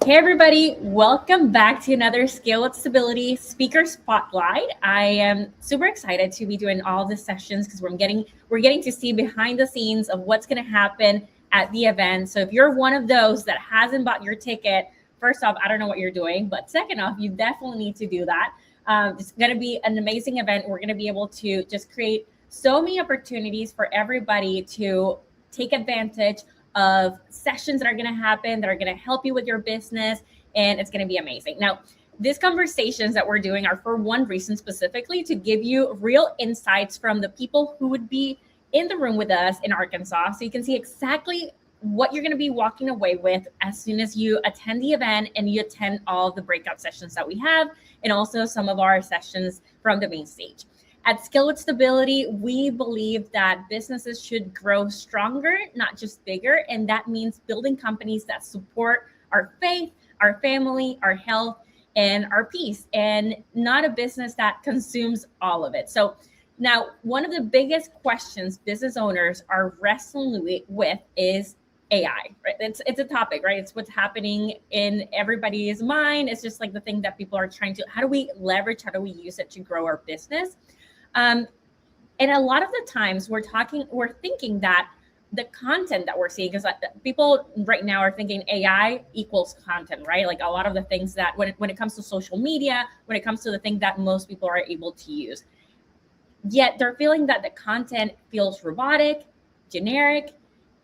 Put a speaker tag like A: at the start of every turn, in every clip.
A: Hey everybody, welcome back to another Scale with Stability Speaker Spotlight. I am super excited to be doing all the sessions because we're getting to see behind the scenes of what's going to happen at the event. So if you're one of those that hasn't bought your ticket, first off, I don't know what you're doing, but second off, you definitely need to do that. It's going to be an amazing event. We're going to be able to just create so many opportunities for everybody to take advantage of sessions that are going to happen, that are going to help you with your business, and it's going to be amazing. Now, these conversations that we're doing are for one reason specifically, to give you real insights from the people who would be in the room with us in Arkansas, so you can see exactly what you're going to be walking away with as soon as you attend the event and you attend all the breakout sessions that we have, and also some of our sessions from the main stage. At Scale with Stability, we believe that businesses should grow stronger, not just bigger. And that means building companies that support our faith, our family, our health, and our peace, and not a business that consumes all of it. So now, one of the biggest questions business owners are wrestling with is AI, right? It's a topic, right? It's what's happening in everybody's mind. It's just like the thing that people are trying to, how do we leverage, how do we use it to grow our business? And a lot of the times we're thinking that the content that we're seeing, because people right now are thinking AI equals content, right? Like a lot of the things that when it comes to social media, when it comes to the thing that most people are able to use, yet they're feeling that the content feels robotic, generic,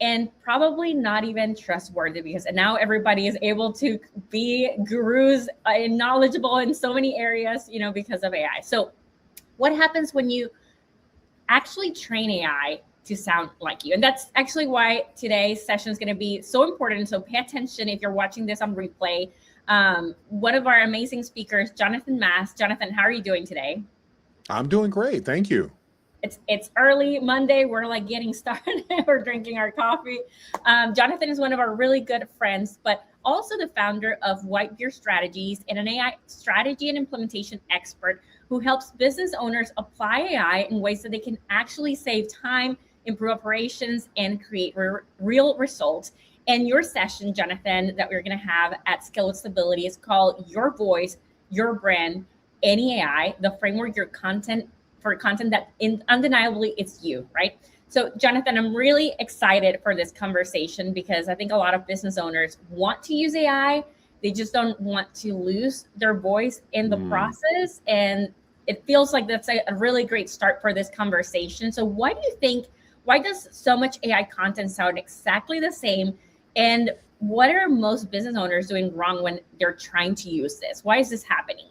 A: and probably not even trustworthy, because now everybody is able to be gurus and knowledgeable in so many areas, because of AI. So what happens when you actually train AI to sound like you? And that's actually why today's session is going to be so important. So pay attention if you're watching this on replay. One of our amazing speakers, Jonathan Mast. Jonathan, how are you doing today?
B: I'm doing great. Thank you.
A: It's early Monday. We're like getting started. We're drinking our coffee. Jonathan is one of our really good friends, but also the founder of White Beer Strategies, and an AI strategy and implementation expert who helps business owners apply AI in ways that they can actually save time, improve operations, and create real results. And your session, Jonathan, that we're going to have at Scale with Stability is called Your Voice, Your Brand, Any AI, the framework your content for content that undeniably it's you, right? So Jonathan, I'm really excited for this conversation because I think a lot of business owners want to use AI. They just don't want to lose their voice in the process. And it feels like that's a really great start for this conversation. So why does so much AI content sound exactly the same? And what are most business owners doing wrong when they're trying to use this? Why is this happening?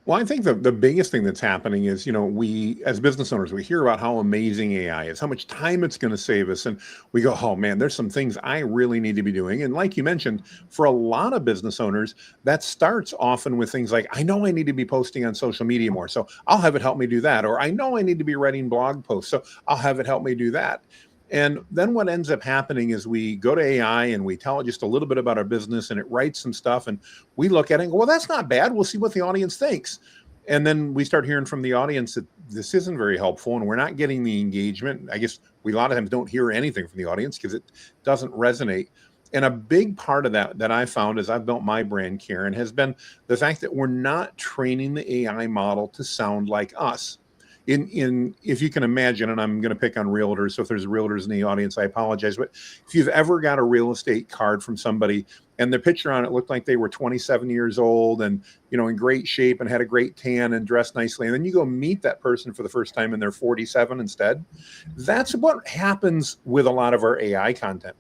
B: Well, I think the biggest thing that's happening is, we as business owners, we hear about how amazing AI is, how much time it's going to save us. And we go, oh man, there's some things I really need to be doing. And like you mentioned, for a lot of business owners, that starts often with things like, I know I need to be posting on social media more, so I'll have it help me do that. Or I know I need to be writing blog posts, so I'll have it help me do that. And then what ends up happening is we go to AI and we tell it just a little bit about our business, and it writes some stuff, and we look at it and go, well, that's not bad. We'll see what the audience thinks. And then we start hearing from the audience that this isn't very helpful and we're not getting the engagement. I guess we a lot of times don't hear anything from the audience because it doesn't resonate. And a big part of that I found as I've built my brand, Karen, has been the fact that we're not training the AI model to sound like us. If you can imagine, and I'm going to pick on realtors, so if there's realtors in the audience, I apologize, but if you've ever got a real estate card from somebody and the picture on it looked like they were 27 years old and in great shape and had a great tan and dressed nicely, and then you go meet that person for the first time and they're 47 instead, that's what happens with a lot of our AI content.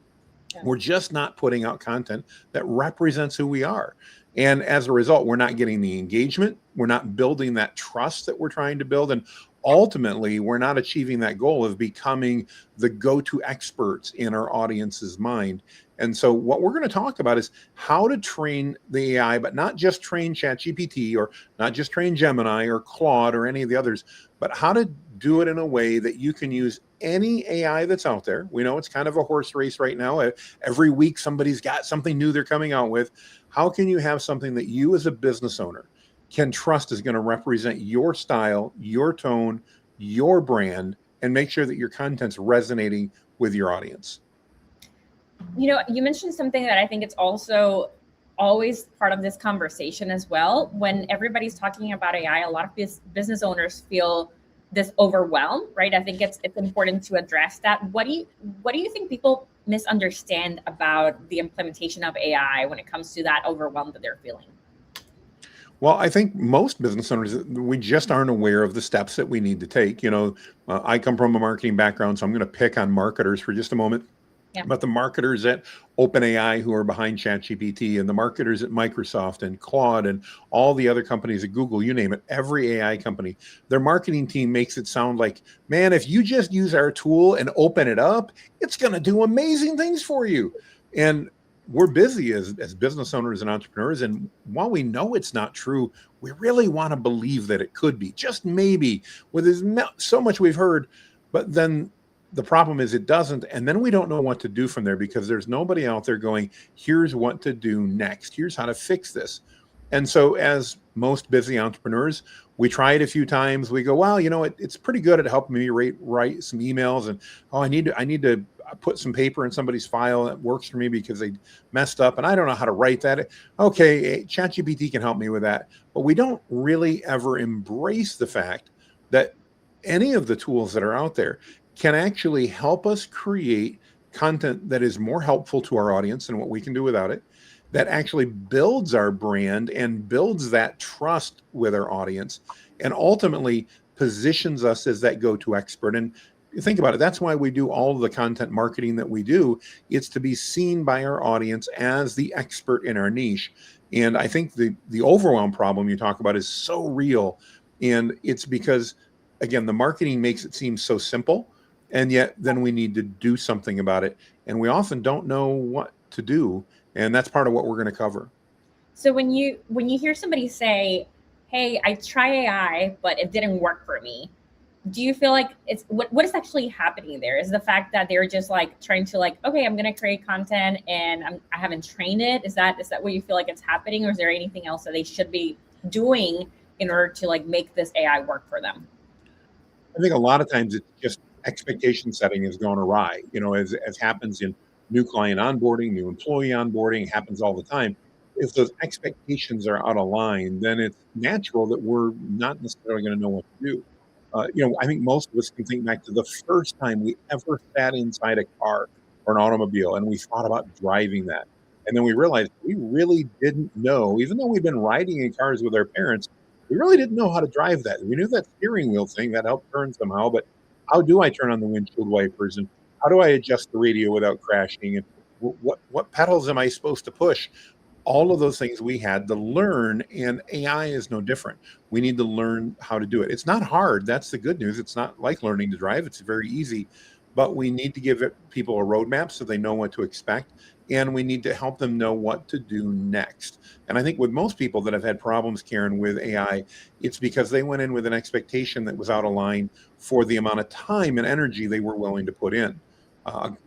B: We're just not putting out content that represents who we are. And as a result, we're not getting the engagement. We're not building that trust that we're trying to build. And ultimately, we're not achieving that goal of becoming the go-to experts in our audience's mind. And so what we're going to talk about is how to train the AI, but not just train ChatGPT or not just train Gemini or Claude or any of the others, but how to do it in a way that you can use any AI that's out there. We know it's kind of a horse race right now. Every week, somebody's got something new they're coming out with. How can you have something that you as a business owner can trust is going to represent your style, your tone, your brand, and make sure that your content's resonating with your audience?
A: You mentioned something that I think it's also always part of this conversation as well. When everybody's talking about AI, a lot of business owners feel this overwhelm, right? I think it's important to address that. What do you think people misunderstand about the implementation of AI when it comes to that overwhelm that they're feeling?
B: Well, I think most business owners, we just aren't aware of the steps that we need to take. I come from a marketing background, so I'm going to pick on marketers for just a moment.
A: Yeah.
B: But the marketers at OpenAI who are behind ChatGPT and the marketers at Microsoft and Claude and all the other companies at Google, you name it, every AI company, their marketing team makes it sound like, man, if you just use our tool and open it up, it's going to do amazing things for you. And we're busy as business owners and entrepreneurs. And while we know it's not true, we really want to believe that it could be, just maybe, with so much we've heard. But then the problem is it doesn't. And then we don't know what to do from there because there's nobody out there going, here's what to do next. Here's how to fix this. And so as most busy entrepreneurs, we try it a few times. We go, well, it's pretty good at helping me write some emails. And, oh, I need to put some paper in somebody's file that works for me because they messed up and I don't know how to write that. Okay, ChatGPT can help me with that. But we don't really ever embrace the fact that any of the tools that are out there can actually help us create content that is more helpful to our audience than what we can do without it, that actually builds our brand and builds that trust with our audience, and ultimately positions us as that go-to expert. And think about it, that's why we do all of the content marketing that we do. It's to be seen by our audience as the expert in our niche. And I think the overwhelm problem you talk about is so real. And it's because, again, the marketing makes it seem so simple, and yet then we need to do something about it. And we often don't know what to do. And that's part of what we're going to cover.
A: So when you hear somebody say, "Hey, I try AI, but it didn't work for me," do you feel like it's what is actually happening there? Is the fact that they're just like trying to like, okay, I'm gonna create content and I haven't trained it? Is that what you feel like it's happening, or is there anything else that they should be doing in order to like make this AI work for them?
B: I think a lot of times it's just expectation setting has gone awry, as happens in new client onboarding, new employee onboarding, happens all the time. If those expectations are out of line, then it's natural that we're not necessarily going to know what to do. I think most of us can think back to the first time we ever sat inside a car or an automobile and we thought about driving that. And then we realized we really didn't know, even though we've been riding in cars with our parents, we really didn't know how to drive that. We knew that steering wheel thing that helped turn somehow, but how do I turn on the windshield wipers and how do I adjust the radio without crashing? And what pedals am I supposed to push? All of those things we had to learn, and AI is no different. We need to learn how to do it. It's not hard. That's the good news. It's not like learning to drive. It's very easy, but we need to give people a roadmap so they know what to expect, and we need to help them know what to do next. And I think with most people that have had problems, Karen, with AI, it's because they went in with an expectation that was out of line for the amount of time and energy they were willing to put in.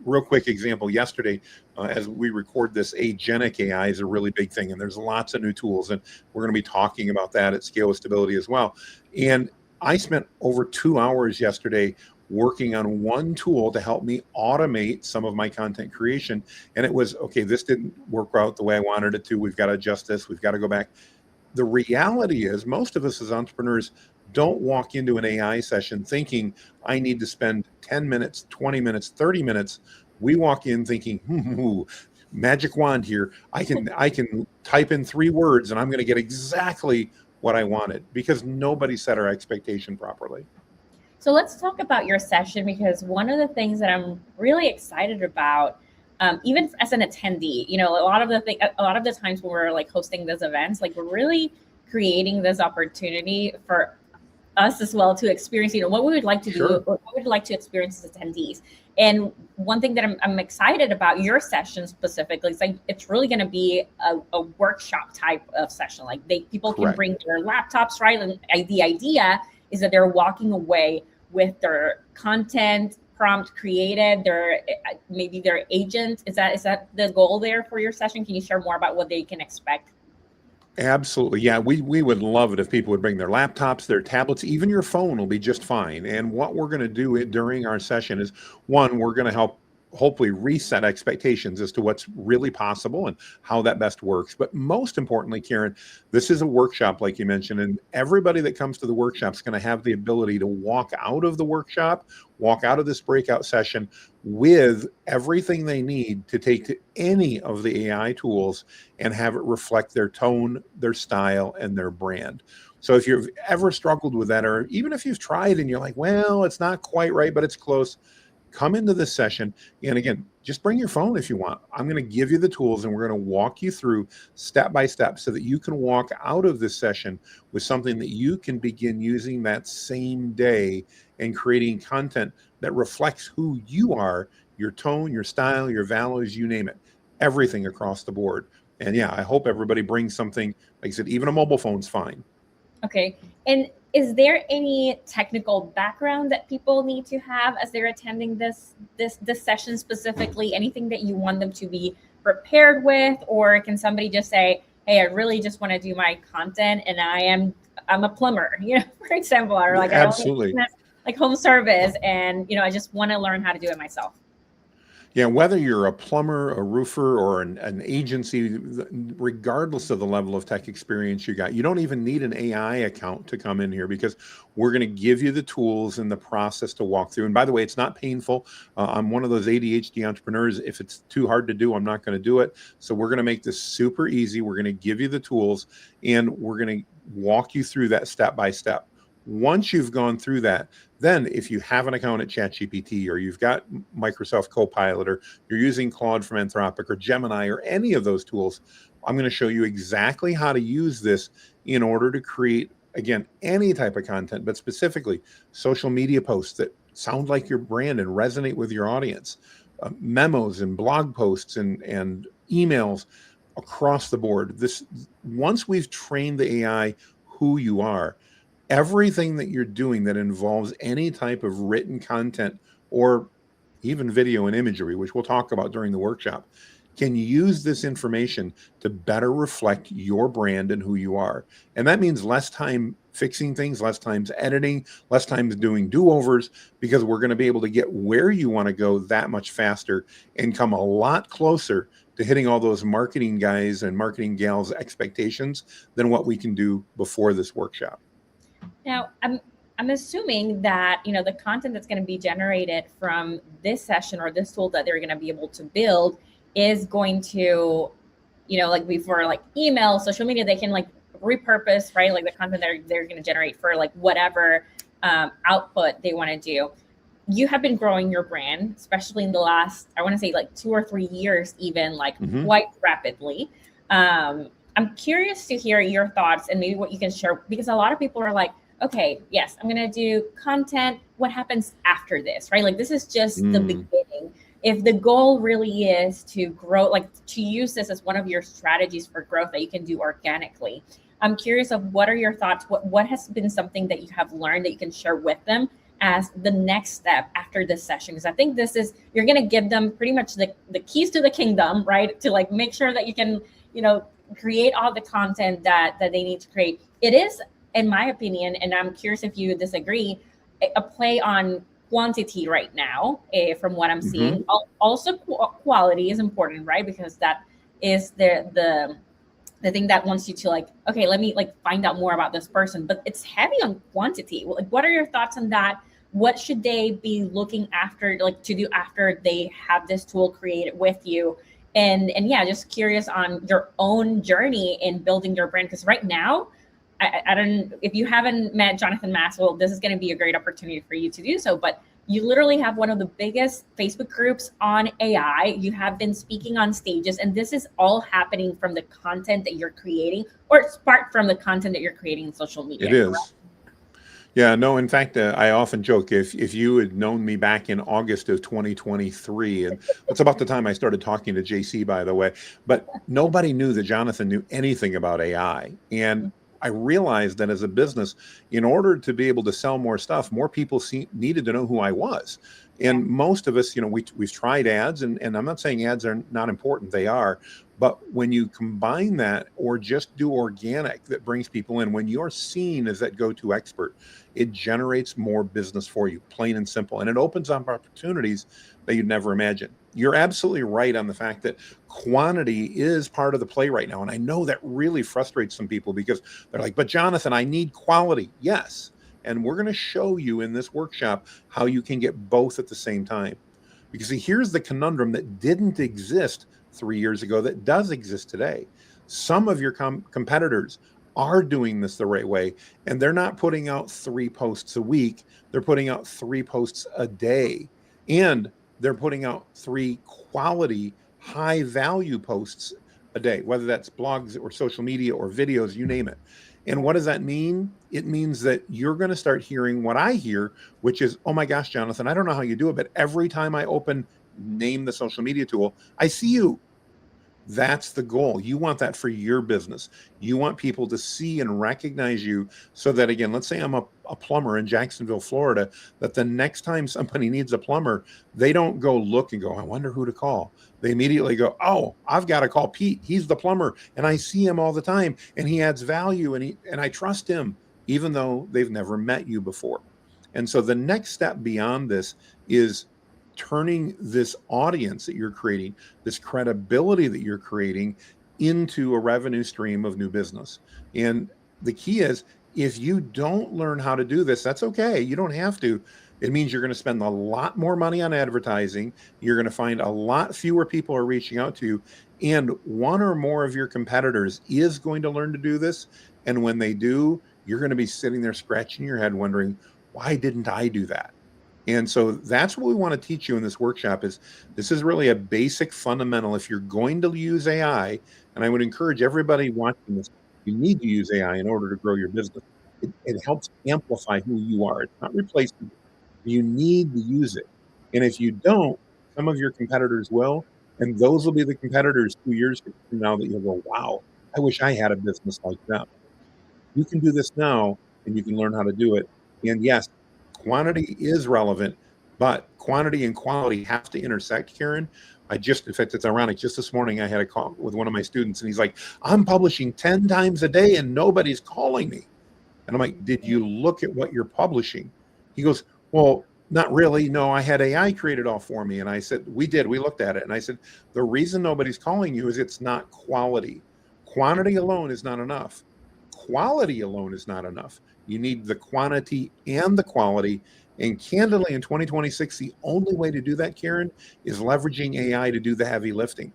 B: Real quick example, yesterday, as we record this, agentic AI is a really big thing, and there's lots of new tools, and we're going to be talking about that at Scale with Stability as well. And I spent over 2 hours yesterday working on one tool to help me automate some of my content creation. And it was, okay, this didn't work out the way I wanted it to. We've got to adjust this. We've got to go back. The reality is most of us as entrepreneurs don't walk into an AI session thinking I need to spend 10 minutes, 20 minutes, 30 minutes. We walk in thinking, magic wand here. I can type in 3 words and I'm going to get exactly what I wanted, because nobody set our expectation properly.
A: So let's talk about your session, because one of the things that I'm really excited about, even as an attendee, a lot of the times when we're like hosting these events, like we're really creating this opportunity for us as well to experience, what we would like to do,
B: Sure.
A: what we would like to experience as attendees. And one thing that I'm excited about your session specifically is like it's really going to be a workshop type of session. Like people can
B: Correct.
A: bring their laptops, right? And the idea is that they're walking away with their content prompt created, their maybe their agent. Is that the goal there for your session? Can you share more about what they can expect?
B: Absolutely. Yeah, we would love it if people would bring their laptops, their tablets, even your phone will be just fine. And what we're going to do during our session is, one, we're going to help hopefully reset expectations as to what's really possible and how that best works. But most importantly, Karen, this is a workshop, like you mentioned, and everybody that comes to the workshop is going to have the ability to walk out of the workshop, walk out of this breakout session with everything they need to take to any of the AI tools and have it reflect their tone, their style, and their brand. So if you've ever struggled with that, or even if you've tried and you're like, well, it's not quite right, but it's close, come into this session. And again, just bring your phone if you want. I'm going to give you the tools and we're going to walk you through step by step so that you can walk out of this session with something that you can begin using that same day and creating content that reflects who you are, your tone, your style, your values, you name it, everything across the board. And yeah, I hope everybody brings something. Like I said, even a mobile phone's fine.
A: Okay. And is there any technical background that people need to have as they're attending this session specifically? Anything that you want them to be prepared with, or can somebody just say, "Hey, I really just want to do my content, and I'm a plumber," for example, or like I only
B: Absolutely.
A: like home service, and I just want to learn how to do it myself.
B: Yeah, whether you're a plumber, a roofer, or an agency, regardless of the level of tech experience you got, you don't even need an AI account to come in here because we're going to give you the tools and the process to walk through. And by the way, it's not painful. I'm one of those ADHD entrepreneurs. If it's too hard to do, I'm not going to do it. So we're going to make this super easy. We're going to give you the tools and we're going to walk you through that step by step. Once you've gone through that, then if you have an account at ChatGPT or you've got Microsoft Copilot or you're using Claude from Anthropic or Gemini or any of those tools, I'm going to show you exactly how to use this in order to create, again, any type of content, but specifically social media posts that sound like your brand and resonate with your audience, memos and blog posts and emails across the board. This, once we've trained the AI who you are, everything that you're doing that involves any type of written content or even video and imagery, which we'll talk about during the workshop, can use this information to better reflect your brand and who you are. And that means less time fixing things, less times editing, less times doing do-overs, because we're going to be able to get where you want to go that much faster and come a lot closer to hitting all those marketing guys and marketing gals expectations than what we can do before this workshop.
A: Now, I'm assuming that the content that's going to be generated from this session or this tool that they're going to be able to build is going to, like before, like email, social media, they can like repurpose, right? Like the content they're going to generate for like whatever output they want to do. You have been growing your brand, especially in the last, I want to say like 2 or 3 years, even like quite rapidly. I'm curious to hear your thoughts and maybe what you can share, because a lot of people are like, okay, yes, I'm going to do content. What happens after this, right? Like this is just the beginning. If the goal really is to grow, like to use this as one of your strategies for growth that you can do organically, I'm curious of what are your thoughts? What has been something that you have learned that you can share with them as the next step after this session? Because I think this is, you're going to give them pretty much the keys to the kingdom, right? To like make sure that you can, create all the content that they need to create. It is, in my opinion, and I'm curious if you disagree, a play on quantity right now, from what I'm seeing. Also, quality is important, right? Because that is the thing that wants you to like, okay, let me like find out more about this person. But it's heavy on quantity. Like, what are your thoughts on that? What should they be looking after, like to do after they have this tool created with you? And yeah, just curious on your own journey in building your brand. Because right now, I don't, if you haven't met Jonathan Mast, well, this is going to be a great opportunity for you to do so. But you literally have one of the biggest Facebook groups on AI. You have been speaking on stages, and this is all happening from the content that you're creating, or sparked from the content that you're creating in social media.
B: It is. Yeah, no, in fact, I often joke if you had known me back in August of 2023, and that's about the time I started talking to JC, by the way, but nobody knew that Jonathan knew anything about AI. And I realized that as a business, in order to be able to sell more stuff, more people needed to know who I was. And most of us, we've tried ads, and I'm not saying ads are not important, they are. But when you combine that or just do organic that brings people in, when you're seen as that go-to expert, it generates more business for you, plain and simple. And it opens up opportunities that you'd never imagine. You're absolutely right on the fact that quantity is part of the play right now. And I know that really frustrates some people because they're like, but Jonathan, I need quality. Yes. And we're going to show you in this workshop how you can get both at the same time. Because see, here's the conundrum that didn't exist 3 years ago that does exist today. Some of your competitors are doing this the right way, and they're not putting out 3 posts a week. They're putting out 3 posts a day, and they're putting out 3 quality, high value posts a day, whether that's blogs or social media or videos, you name it. And what does that mean? It means that you're going to start hearing what I hear, which is, oh my gosh, Jonathan, I don't know how you do it, but every time I open, name the social media tool, I see you. That's the goal. You want that for your business. You want people to see and recognize you so that, again, let's say I'm a plumber in Jacksonville, Florida, that the next time somebody needs a plumber, they don't go look and go, I wonder who to call. They immediately go, oh, I've got to call Pete. He's the plumber and I see him all the time and he adds value and I trust him, even though they've never met you before. And so the next step beyond this is turning this audience that you're creating, this credibility that you're creating, into a revenue stream of new business. And the key is, if you don't learn how to do this, that's okay. You don't have to. It means you're going to spend a lot more money on advertising. You're going to find a lot fewer people are reaching out to you. And one or more of your competitors is going to learn to do this. And when they do, you're going to be sitting there scratching your head wondering, why didn't I do that? And so that's what we want to teach you in this workshop. Is this is really a basic fundamental. If you're going to use AI, and I would encourage everybody watching this, you need to use AI in order to grow your business. It helps amplify who you are. It's not replacing you. You need to use it. And if you don't, some of your competitors will, and those will be the competitors 2 years from now that you'll go, wow, I wish I had a business like them. You can do this now and you can learn how to do it. And yes, quantity is relevant, but quantity and quality have to intersect, Karen. In fact, it's ironic. Just this morning, I had a call with one of my students, and he's like, I'm publishing 10 times a day and nobody's calling me. And I'm like, did you look at what you're publishing? He goes, well, not really. No, I had AI create it all for me. And I said, we did. We looked at it. And I said, the reason nobody's calling you is it's not quality. Quantity alone is not enough. Quality alone is not enough. You need the quantity and the quality. And candidly, in 2026, the only way to do that, Karen, is leveraging AI to do the heavy lifting.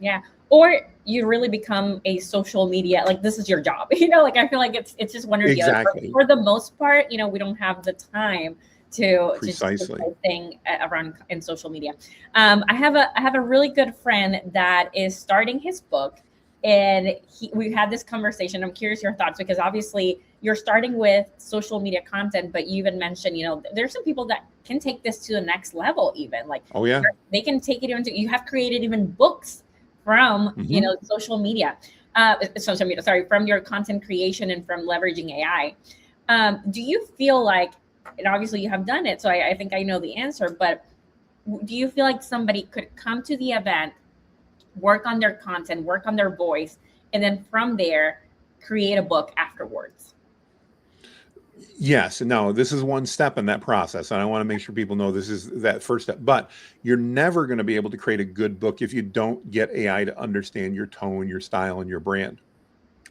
A: Yeah. Or you really become a social media, like this is your job, like I feel like it's just one or the other.
B: Exactly.
A: For the most part, we don't have the time to
B: Precisely.
A: just thing around in social media. I have a really good friend that is starting his book, and we had this conversation. I'm curious your thoughts, because obviously you're starting with social media content, but you even mentioned, there's some people that can take this to the next level, even like,
B: oh yeah,
A: they can take it into, you have created even books from social media, from your content creation and from leveraging AI. Do you feel like, and obviously you have done it, so I think I know the answer, but do you feel like somebody could come to the event, work on their content, work on their voice, and then from there create a book afterwards?
B: Yes. No, this is one step in that process. And I want to make sure people know this is that first step. But you're never going to be able to create a good book if you don't get AI to understand your tone, your style, and your brand.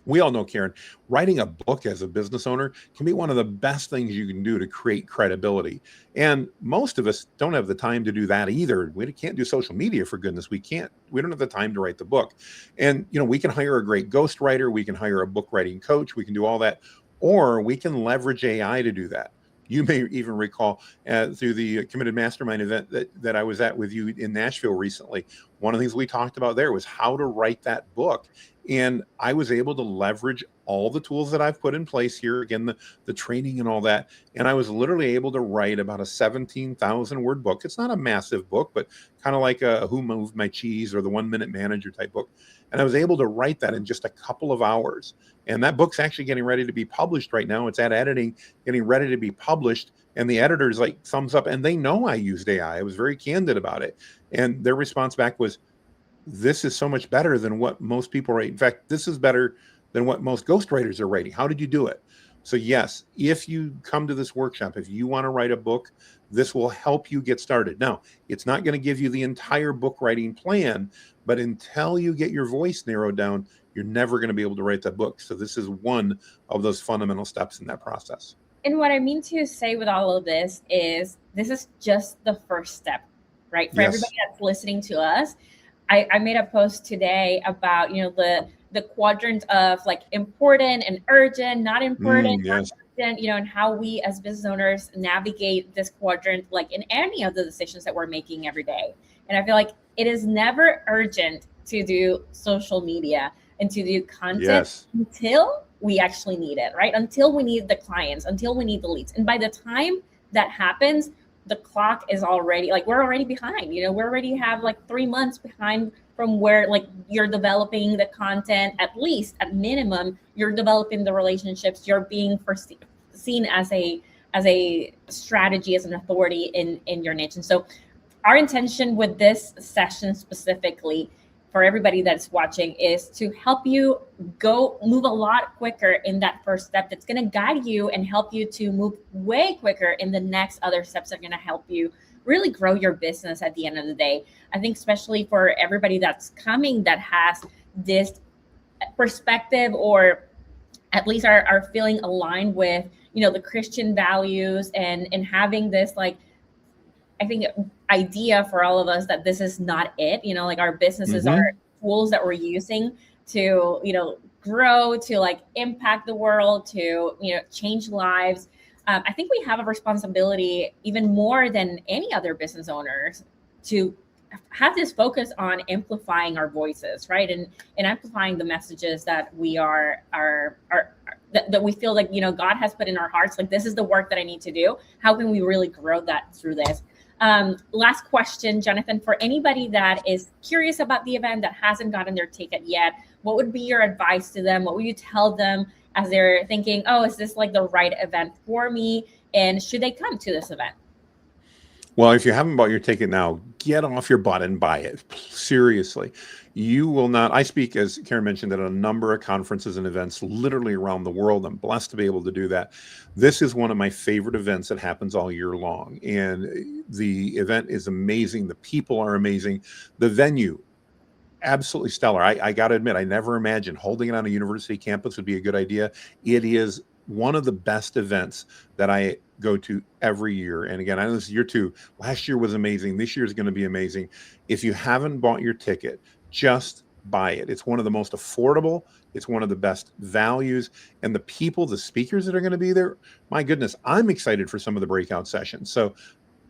B: We all know, Karen, writing a book as a business owner can be one of the best things you can do to create credibility. And most of us don't have the time to do that either. We can't do social media, for goodness. We don't have the time to write the book. And, we can hire a great ghostwriter. We can hire a book writing coach. We can do all that. Or we can leverage AI to do that. You may even recall through the Committed Mastermind event that I was at with you in Nashville recently. One of the things we talked about there was how to write that book. And I was able to leverage all the tools that I've put in place here, again, the training and all that. And I was literally able to write about a 17,000 word book. It's not a massive book, but kind of like a Who Moved My Cheese or the 1 Minute Manager type book. And I was able to write that in just a couple of hours. And that book's actually getting ready to be published right now. It's at editing, getting ready to be published. And the editor's like thumbs up, and they know I used AI. I was very candid about it. And their response back was, this is so much better than what most people write. In fact, this is better than what most ghostwriters are writing. How did you do it? So yes, if you come to this workshop, if you want to write a book, This will help you get started. Now, it's not going to give you the entire book writing plan, but until you get your voice narrowed down, you're never going to be able to write that book. So this is one of those fundamental steps in that process.
A: And what I mean to say with all of this is just the first step, right? For everybody
B: Yes.
A: that's listening to us, I made a post today about, the quadrant of like important and urgent, not important,
B: Yes.
A: and how we as business owners navigate this quadrant, like in any of the decisions that we're making every day. And I feel like it is never urgent to do social media and to do content
B: Yes.
A: until we actually need it, right? Until we need the clients, until we need the leads. And by the time that happens, the clock is already like we're already behind. We already have like 3 months behind from where like you're developing the content. At least at minimum, you're developing the relationships. You're being seen as a strategy, as an authority in your niche. And so our intention with this session specifically for everybody that's watching is to help you go move a lot quicker in that first step that's going to guide you and help you to move way quicker in the next other steps that are going to help you really grow your business at the end of the day. I think especially for everybody that's coming that has this perspective, or at least are feeling aligned with the Christian values, and having this, like, I think, idea for all of us that this is not it. Like, our businesses are tools that we're using to, grow, to like impact the world, to, change lives. I think we have a responsibility, even more than any other business owners, to have this focus on amplifying our voices, right? And amplifying the messages that we are that we feel like, God has put in our hearts. Like, this is the work that I need to do. How can we really grow that through this? Last question, Jonathan, for anybody that is curious about the event, that hasn't gotten their ticket yet, what would be your advice to them? What would you tell them as they're thinking, oh, is this like the right event for me? And should they come to this event?
B: Well, if you haven't bought your ticket now, get off your butt and buy it. Seriously. You will not. I speak, as Karen mentioned, at a number of conferences and events literally around the world. I'm blessed to be able to do that. This is one of my favorite events that happens all year long. And the event is amazing. The people are amazing. The venue, absolutely stellar. I got to admit, I never imagined holding it on a university campus would be a good idea. It is one of the best events that I go to every year. And again, I know this is year 2. Last year was amazing. This year is going to be amazing. If you haven't bought your ticket, just buy it. It's one of the most affordable. It's one of the best values. And the people, the speakers that are going to be there, my goodness, I'm excited for some of the breakout sessions. So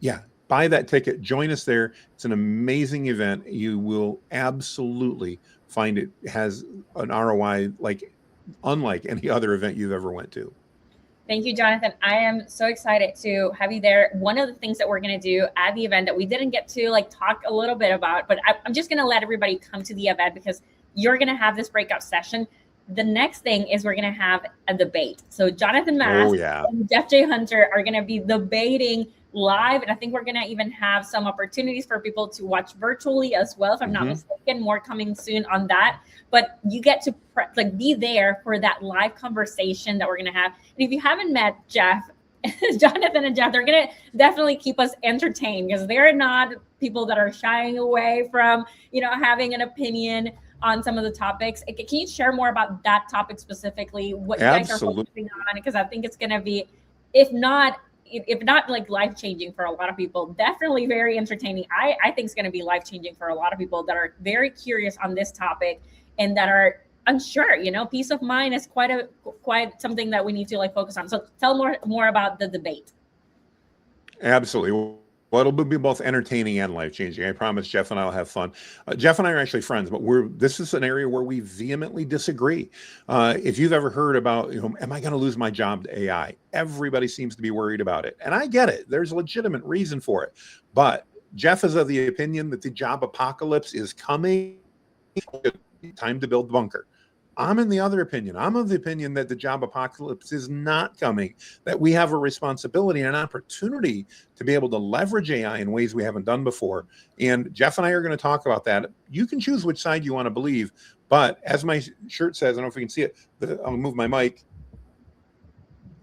B: yeah, buy that ticket. Join us there. It's an amazing event. You will absolutely find it has an ROI unlike any other event you've ever went to.
A: Thank you, Jonathan. I am so excited to have you there. One of the things that we're going to do at the event that we didn't get to talk a little bit about, but I'm just going to let everybody come to the event because you're going to have this breakout session. The next thing is we're going to have a debate. So Jonathan Mast and Jeff J. Hunter are going to be debating live. And I think we're going to even have some opportunities for people to watch virtually as well, if I'm not mistaken. More coming soon on that. But you get to be there for that live conversation that we're going to have. And if you haven't met Jeff, Jonathan and Jeff, they're going to definitely keep us entertained, because they're not people that are shying away from, having an opinion on some of the topics. Can you share more about that topic specifically, what you guys are focusing on? Because I think it's going to be, if not like life-changing for a lot of people, definitely very entertaining. I think it's going to be life-changing for a lot of people that are very curious on this topic and that are unsure. Peace of mind is quite something that we need to focus on. So tell more about the debate.
B: Absolutely. Well, it'll be both entertaining and life-changing. I promise Jeff and I will have fun. Jeff and I are actually friends, but this is an area where we vehemently disagree. If you've ever heard about, am I going to lose my job to AI? Everybody seems to be worried about it. And I get it. There's a legitimate reason for it. But Jeff is of the opinion that the job apocalypse is coming. Time to build the bunker. I'm in the other opinion. I'm of the opinion that the job apocalypse is not coming, that we have a responsibility and an opportunity to be able to leverage AI in ways we haven't done before. And Jeff and I are going to talk about that. You can choose which side you want to believe. But as my shirt says, I don't know if you can see it, I'll move my mic.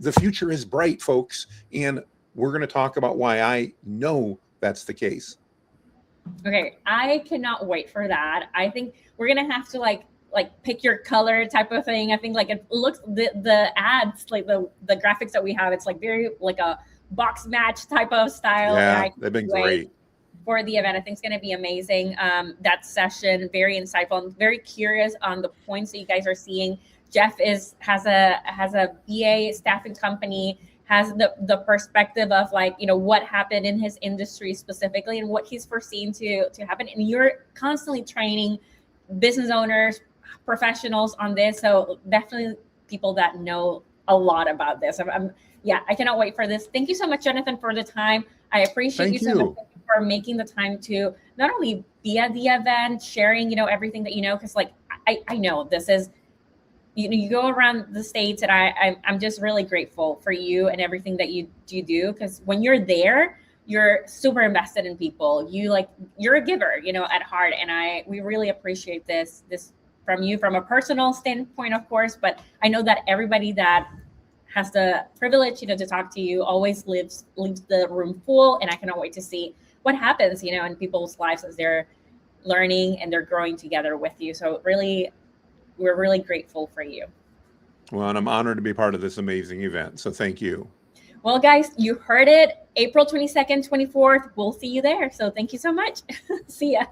B: The future is bright, folks. And we're going to talk about why I know that's the case.
A: Okay, I cannot wait for that. I think we're gonna have to pick your color type of thing. I think like it looks the ads, like the graphics that we have, it's like very like a box match type of style, and
B: Yeah,
A: I can't
B: they've been
A: wait
B: great.
A: for the event. I think it's going to be amazing. That session, very insightful. I'm very curious on the points that you guys are seeing. Jeff has a BA staffing company, has the perspective of like, you know, what happened in his industry specifically and what he's foreseen to happen. And you're constantly training business owners, professionals on this. So definitely people that know a lot about this. Yeah, I cannot wait for this. Thank you so much, Jonathan, for the time. I appreciate you
B: Thank
A: so much
B: you.
A: for making the time to not only be at the event, sharing, you know, everything that you know, because like I know this is, you know, you go around the States, and I'm just really grateful for you and everything that you do, because when you're there, you're super invested in people. You're a giver, you know, at heart, and we really appreciate this from you, from a personal standpoint, of course, but I know that everybody that has the privilege, you know, to talk to you always leaves the room full, and I cannot wait to see what happens, you know, in people's lives as they're learning and they're growing together with you. So really, we're really grateful for you.
B: Well, and I'm honored to be part of this amazing event. So thank you.
A: Well, guys, you heard it. April 22nd, 24th. We'll see you there. So thank you so much. See ya.